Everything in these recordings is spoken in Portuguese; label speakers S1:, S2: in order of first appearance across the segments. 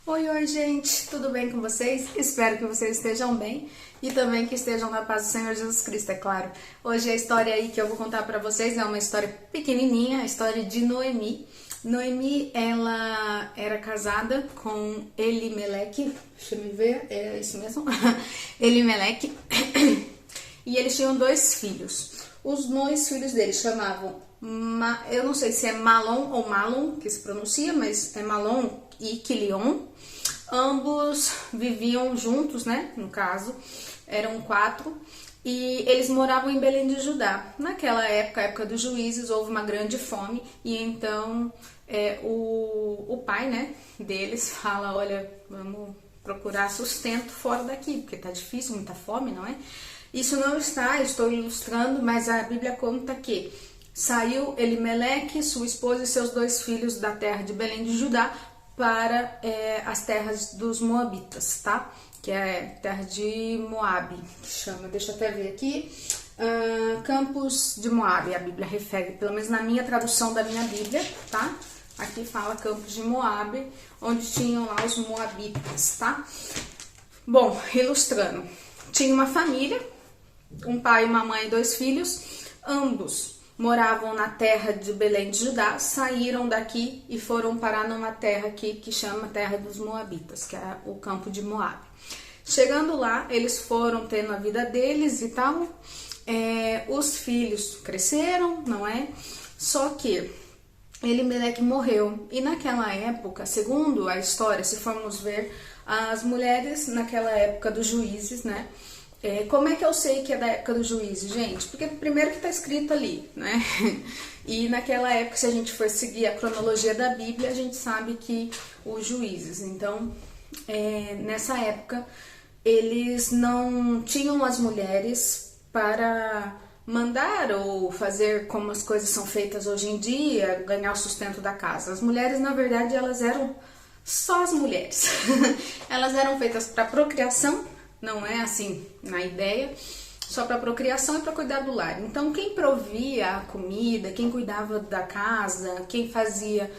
S1: Oi, gente, tudo bem com vocês? Espero que vocês estejam bem e também que estejam na paz do Senhor Jesus Cristo, é claro. Hoje a história aí que eu vou contar pra vocês é uma história pequenininha, a história de Noemi. Noemi, ela era casada com Elimeleque, deixa eu ver, é isso mesmo, Elimeleque, e eles tinham dois filhos. Os dois filhos deles chamavam, eu não sei se é Malom ou Malon que se pronuncia, mas é Malom e Quilion. Ambos viviam juntos, né? No caso, eram 4 e eles moravam em Belém de Judá. Naquela época, a época dos juízes, houve uma grande fome e então o pai, né, deles fala: olha, vamos procurar sustento fora daqui, porque tá difícil, muita fome, não é? Isso não está, estou ilustrando, mas a Bíblia conta que saiu Elimeleque, sua esposa e seus 2 filhos da terra de Belém de Judá para as terras dos Moabitas, tá? Que é terra de Moabe, que chama, deixa eu até ver aqui, Campos de Moabe, a Bíblia refere, pelo menos na minha tradução da minha Bíblia, tá? Aqui fala Campos de Moabe, onde tinham lá os Moabitas, tá? Bom, ilustrando, tinha uma família, um pai, uma mãe e 2 filhos, ambos moravam na terra de Belém de Judá, saíram daqui e foram parar numa terra aqui que chama Terra dos Moabitas, que é o campo de Moabe. Chegando lá, eles foram tendo a vida deles e tal, os filhos cresceram, não é? Só que Elimeleque morreu, e naquela época, segundo a história, se formos ver, as mulheres naquela época dos juízes, né? Como é que eu sei que é da época dos juízes, gente? Porque primeiro que tá escrito ali, né? E naquela época, se a gente for seguir a cronologia da Bíblia, a gente sabe que os juízes, então, nessa época, eles não tinham as mulheres para mandar ou fazer como as coisas são feitas hoje em dia, ganhar o sustento da casa. As mulheres, na verdade, elas eram só as mulheres. Elas eram feitas para procriação, não é assim na ideia, só para procriação e para cuidar do lar. Então, quem provia a comida, quem cuidava da casa, quem fazia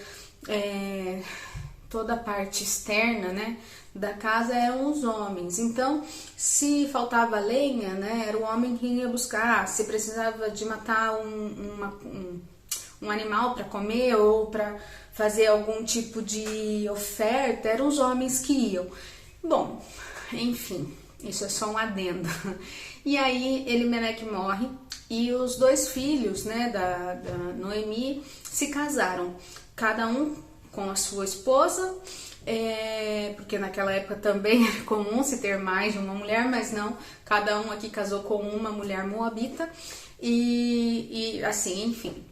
S1: toda a parte externa, né, da casa eram os homens. Então, se faltava lenha, né, era o homem que ia buscar. Se precisava de matar um animal para comer ou para fazer algum tipo de oferta, eram os homens que iam. Bom, enfim, isso é só um adendo. E aí Elimeleque morre e os 2 filhos, né, da Noemi se casaram, cada um com a sua esposa, porque naquela época também era comum se ter mais de uma mulher, mas não, cada um aqui casou com uma mulher moabita e assim, enfim.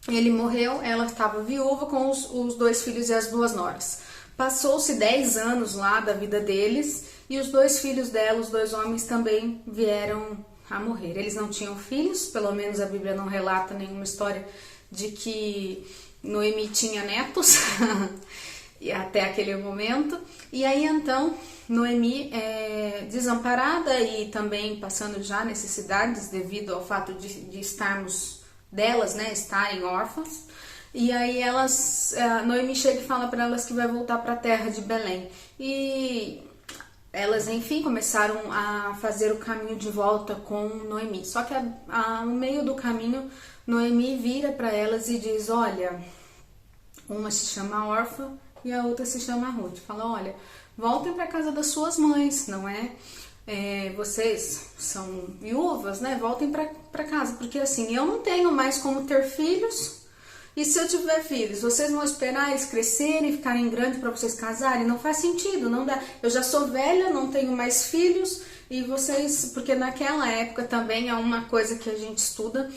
S1: Ele morreu, ela estava viúva com os 2 filhos e as 2 noras. Passou-se 10 anos lá da vida deles e os 2 filhos dela, os 2 homens, também vieram a morrer. Eles não tinham filhos, pelo menos a Bíblia não relata nenhuma história de que Noemi tinha netos até aquele momento. E aí então Noemi, desamparada e também passando já necessidades devido ao fato de estarmos delas, né, estarem órfãs. E aí Noemi chega e fala para elas que vai voltar para a terra de Belém. E elas, enfim, começaram a fazer o caminho de volta com Noemi. Só que no meio do caminho, Noemi vira para elas e diz: olha, uma se chama Orfa e a outra se chama Ruth. Fala: olha, voltem para casa das suas mães, não é? Vocês são viúvas, né? Voltem para casa, porque assim, eu não tenho mais como ter filhos. E se eu tiver filhos, vocês vão esperar eles crescerem, ficarem grandes para vocês casarem? Não faz sentido, não dá. Eu já sou velha, não tenho mais filhos, e vocês... Porque naquela época também é uma coisa que a gente estuda.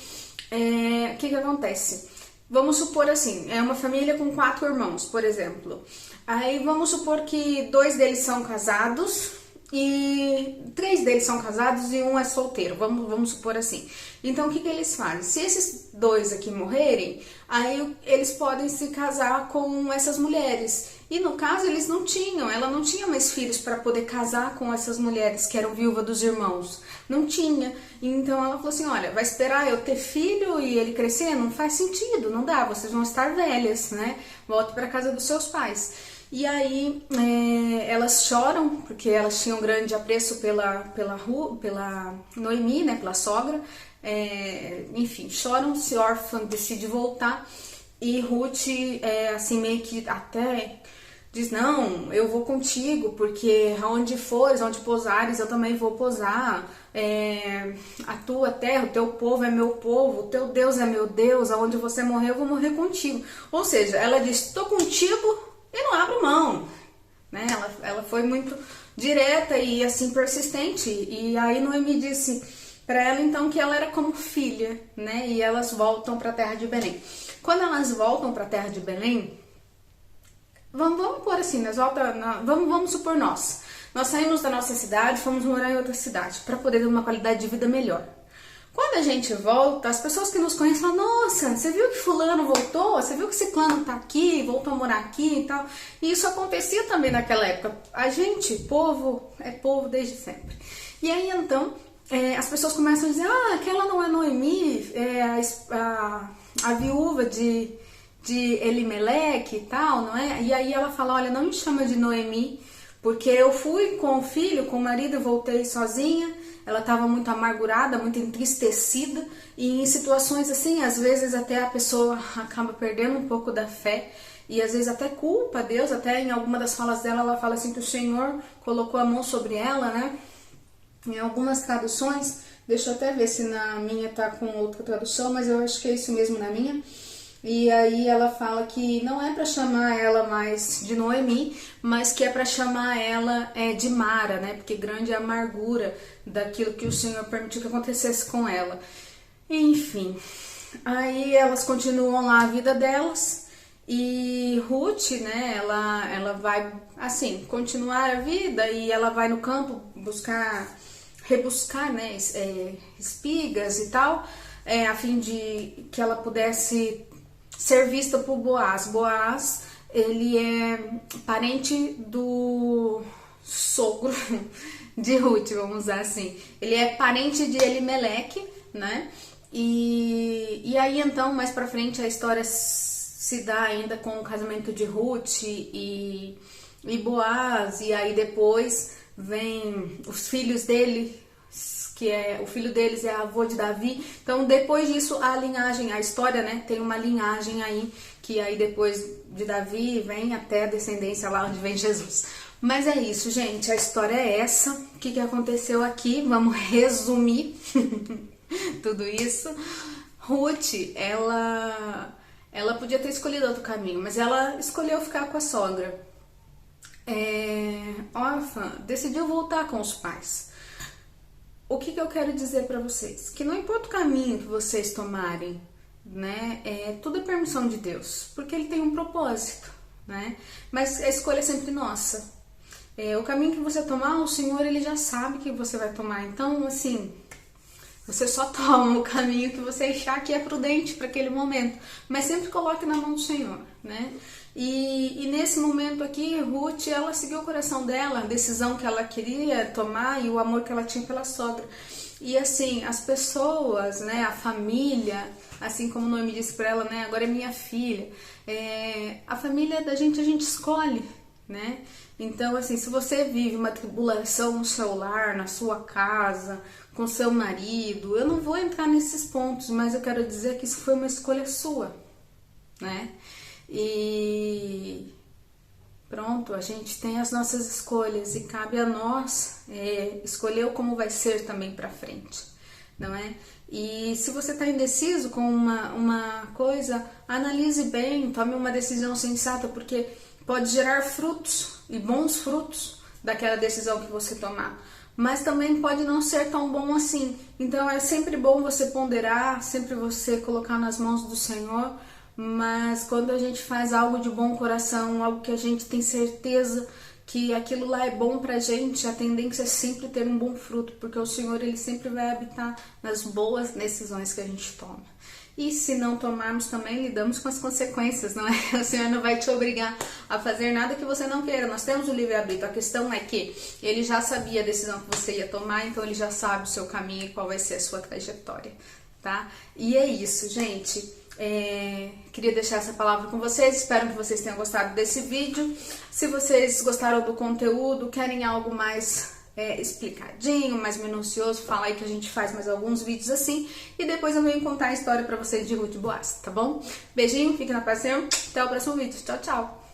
S1: O que acontece? Vamos supor assim, é uma família com 4 irmãos, por exemplo. Aí vamos supor que 2 deles são casados e 3 deles são casados e um é solteiro, vamos supor assim. Então o que eles fazem? Se esses 2 aqui morrerem, aí eles podem se casar com essas mulheres. E no caso eles não tinham, ela não tinha mais filhos para poder casar com essas mulheres que eram viúvas dos irmãos. Não tinha. Então ela falou assim: olha, vai esperar eu ter filho e ele crescer? Não faz sentido, não dá, vocês vão estar velhas, né? Volte para casa dos seus pais. E aí elas choram, porque elas tinham grande apreço pela Noemi, né, pela sogra. Enfim, choram, se órfã decide voltar. E Ruth, assim, meio que até diz, não, eu vou contigo, porque aonde fores, onde pousares, eu também vou pousar. A tua terra, o teu povo é meu povo, o teu Deus é meu Deus, aonde você morrer, eu vou morrer contigo. Ou seja, ela diz, estou contigo e não abro mão. Né? Ela foi muito direta e assim persistente. E aí Noemi disse para ela então que ela era como filha, né? E elas voltam para a terra de Belém. Quando elas voltam para a terra de Belém, vamos pôr assim, vamos supor nós saímos da nossa cidade, fomos morar em outra cidade para poder ter uma qualidade de vida melhor. Quando a gente volta, as pessoas que nos conhecem falam, nossa, você viu que fulano voltou? Você viu que ciclano tá aqui, voltou a morar aqui e tal? E isso acontecia também naquela época. A gente, povo, é povo desde sempre. E aí então, as pessoas começam a dizer, aquela não é Noemi, a viúva de Elimeleque e tal, não é? E aí ela fala, olha, não me chama de Noemi, porque eu fui com o filho, com o marido e voltei sozinha. Ela estava muito amargurada, muito entristecida, e em situações assim, às vezes até a pessoa acaba perdendo um pouco da fé, e às vezes até culpa a Deus. Até em alguma das falas dela, ela fala assim que o Senhor colocou a mão sobre ela, né? Em algumas traduções, deixa eu até ver se na minha tá com outra tradução, mas eu acho que é isso mesmo na minha. E aí ela fala que não é para chamar ela mais de Noemi, mas que é para chamar ela de Mara, né? Porque grande é a amargura daquilo que o Senhor permitiu que acontecesse com ela. Enfim, aí elas continuam lá a vida delas e Ruth, né? Ela vai assim continuar a vida e ela vai no campo rebuscar, né? Espigas e tal, a fim de que ela pudesse ser vista por Boaz. Boaz, ele é parente do sogro de Ruth, vamos usar assim. Ele é parente de Elimeleque, né? E aí então, mais pra frente, a história se dá ainda com o casamento de Ruth e Boaz. E aí depois vem os filhos dele, que o filho deles é avô de Davi. Então depois disso a história, né, tem uma linhagem aí, que aí depois de Davi vem até a descendência lá onde vem Jesus. Mas é isso, gente, a história é essa. O que aconteceu aqui? Vamos resumir tudo isso. Ruth, ela podia ter escolhido outro caminho, mas ela escolheu ficar com a sogra. Órfã, decidiu voltar com os pais. O que eu quero dizer para vocês? Que não importa o caminho que vocês tomarem, né? Tudo é permissão de Deus, porque Ele tem um propósito, né? Mas a escolha é sempre nossa. O caminho que você tomar, o Senhor, Ele já sabe que você vai tomar. Então, assim, você só toma o caminho que você achar que é prudente para aquele momento. Mas sempre coloque na mão do Senhor, né? E nesse momento aqui, Ruth, ela seguiu o coração dela, a decisão que ela queria tomar e o amor que ela tinha pela sogra. E assim, as pessoas, né, a família, assim como Noemi disse para ela, né, agora é minha filha. A família da gente, a gente escolhe, né? Então, assim, se você vive uma tribulação no seu lar, na sua casa, com seu marido, eu não vou entrar nesses pontos, mas eu quero dizer que isso foi uma escolha sua, né? E pronto, a gente tem as nossas escolhas e cabe a nós escolher como vai ser também pra frente, não é? E se você tá indeciso com uma coisa, analise bem, tome uma decisão sensata, porque pode gerar frutos e bons frutos daquela decisão que você tomar, mas também pode não ser tão bom assim. Então é sempre bom você ponderar, sempre você colocar nas mãos do Senhor. Mas quando a gente faz algo de bom coração, algo que a gente tem certeza que aquilo lá é bom pra gente, a tendência é sempre ter um bom fruto, porque o Senhor, Ele sempre vai habitar nas boas decisões que a gente toma. E se não tomarmos também, lidamos com as consequências, não é? O Senhor não vai te obrigar a fazer nada que você não queira. Nós temos o livre-arbítrio. A questão é que Ele já sabia a decisão que você ia tomar, então Ele já sabe o seu caminho e qual vai ser a sua trajetória, tá? E é isso, gente. Queria deixar essa palavra com vocês, espero que vocês tenham gostado desse vídeo. Se vocês gostaram do conteúdo, querem algo mais explicadinho, mais minucioso, fala aí que a gente faz mais alguns vídeos assim. E depois eu venho contar a história pra vocês de Ruth Boaz, tá bom? Beijinho, fique na paz, Senhor. Até o próximo vídeo. Tchau, tchau!